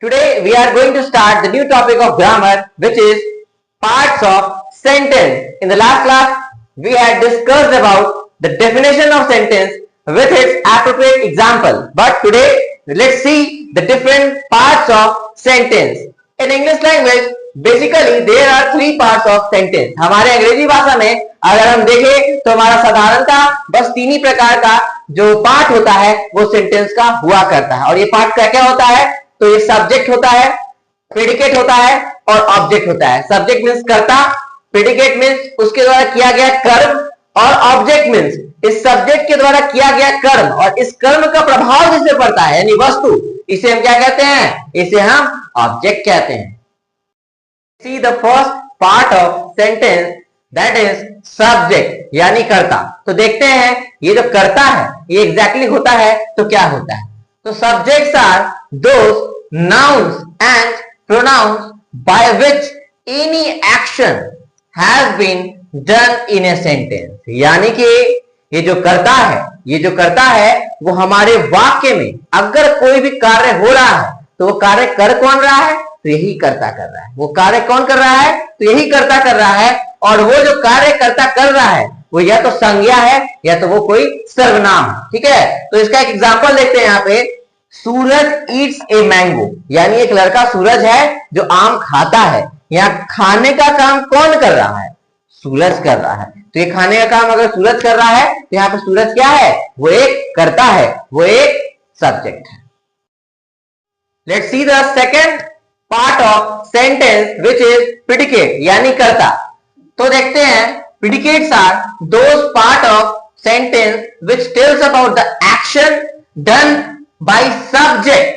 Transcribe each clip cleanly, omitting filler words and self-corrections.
Today we are going to start the new topic of grammar, which is parts of sentence. In the last class, we had discussed about the definition of sentence with its appropriate example. But today, let's see the different parts of sentence. In English language, basically there are three parts of sentence. हमारे अंग्रेजी भाषा में अगर हम देखें तो हमारा साधारणता बस तीन ही प्रकार का जो पार्ट होता है वो सेंटेंस का हुआ करता है। और ये पार्ट क्या क्या होता है? तो ये सब्जेक्ट होता है, प्रेडिकेट होता है और ऑब्जेक्ट होता है। सब्जेक्ट मीन्स कर्ता, प्रेडिकेट मीन्स उसके द्वारा किया गया कर्म और ऑब्जेक्ट मीन्स इस सब्जेक्ट के द्वारा किया गया कर्म और इस कर्म का प्रभाव जिससे पड़ता है यानी वस्तु, इसे हम क्या कहते हैं? इसे हम ऑब्जेक्ट कहते हैं। See the first part of sentence, that is subject यानी कर्ता। तो देखते हैं ये जो कर्ता है ये एग्जैक्टली होता है तो क्या होता है। तो subjects are those nouns and pronouns by which any action has been done in a sentence। यानी कि ये जो कर्ता है वो हमारे वाक्य में अगर कोई भी कार्य हो रहा है तो वो कार्य कर कौन रहा है? तो यही कर्ता कर रहा है। वो कार्य कौन कर रहा है? तो यही कर्ता कर रहा है। और वो जो कार्य कर्ता कर रहा है वो या तो संज्ञा है या तो वो कोई सर्वनाम है। ठीक है, तो इसका एक एग्जांपल देखते हैं यहाँ पे। सूरज ईट्स ए मैंगो, यानी एक लड़का सूरज है जो आम खाता है। यहाँ खाने का काम कौन कर रहा है? सूरज कर रहा है। तो ये खाने का काम अगर सूरज कर रहा है तो यहाँ पे सूरज क्या है? वो एक कर्ता है, वो एक सब्जेक्ट है। Let's see the second part of sentence which is predicate यानी कर्ता। तो देखते हैं predicates are those part of sentence which tells about the action done by subject,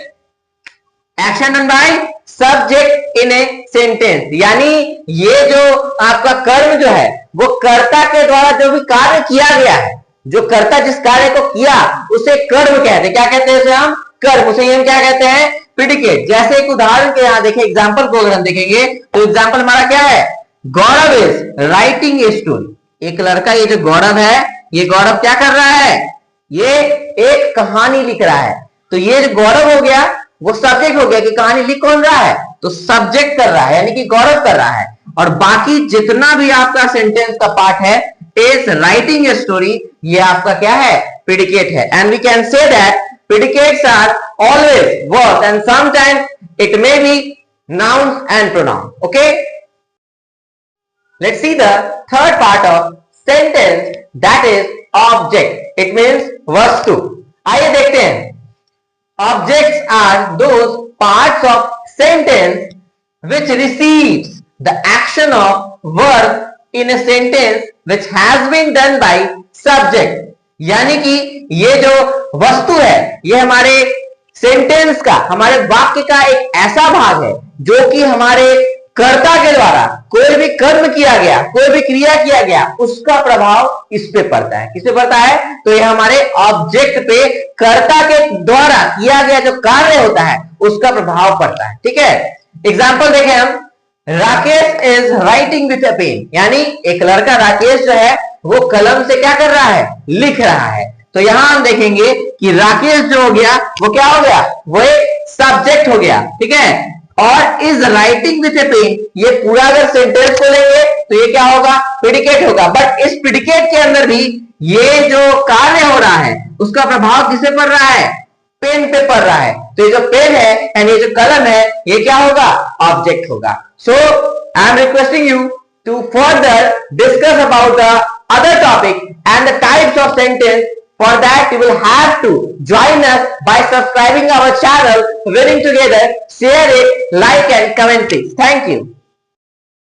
action done by subject in a sentence. यानी ये जो आपका कर्म जो है वो कर्ता के द्वारा जो भी कार्य किया गया है, जो कर्ता जिस कार्य को किया उसे कर्म कहते हैं। क्या कहते हैं उसे? हम कर्म। उसे हम क्या कहते हैं? प्रेडिकेट। जैसे एक उदाहरण के यहाँ देखें, एग्जाम्पल को अगर हम देखेंगे तो एग्जाम्पल हमारा क्या है? गौरव इज राइटिंग ए स्टोरी। एक लड़का, ये जो गौरव है, ये गौरव क्या कर रहा है? ये एक कहानी लिख रहा है। तो ये जो गौरव हो गया वो सब्जेक्ट हो गया कि कहानी लिख कौन रहा है? तो सब्जेक्ट कर रहा है यानी कि गौरव कर रहा है। और बाकी जितना भी आपका सेंटेंस का पार्ट है इज राइटिंग ए स्टोरी, ये आपका क्या है? प्रेडिकेट है। And we can say that predicates are always verbs and sometimes it may be nouns and pronouns. Okay, let's see the third part of sentence, that is object. It means vastu. आइए देखते हैं। Objects are those parts of sentence which receives the action of verb in a sentence which has been done by subject। यानी कि ये जो वस्तु है ये हमारे सेंटेंस का, हमारे वाक्य का एक ऐसा भाग है जो कि हमारे कर्ता के द्वारा कोई भी कर्म किया गया, कोई भी क्रिया किया गया, उसका प्रभाव इस पे पड़ता है। किस पे पड़ता है? तो ये हमारे ऑब्जेक्ट पे कर्ता के द्वारा किया गया जो कार्य होता है उसका प्रभाव पड़ता है। ठीक है, एग्जाम्पल देखें हम। Rakesh is writing with a pen, यानी एक लड़का राकेश जो है वो कलम से क्या कर रहा है? लिख रहा है। तो यहां हम देखेंगे कि राकेश जो हो गया वो क्या हो गया? वो एक सब्जेक्ट हो गया। ठीक है, और is writing with a pen, ये पूरा अगर सेंटेंस को लेंगे तो ये क्या होगा? प्रेडिकेट होगा। बट इस प्रेडिकेट के अंदर भी ये जो कार्य हो रहा है उसका प्रभाव किसे पड़ रहा है? पेन पे पड़ रहा है। तो ये जो पेन है यानी ये जो कलम है ये क्या होगा? ऑब्जेक्ट होगा। So I am requesting you to further discuss about the other topic and the types of sentence. For that you will have to join us by subscribing our channel, winning together, share it, like and comment it. Thank you.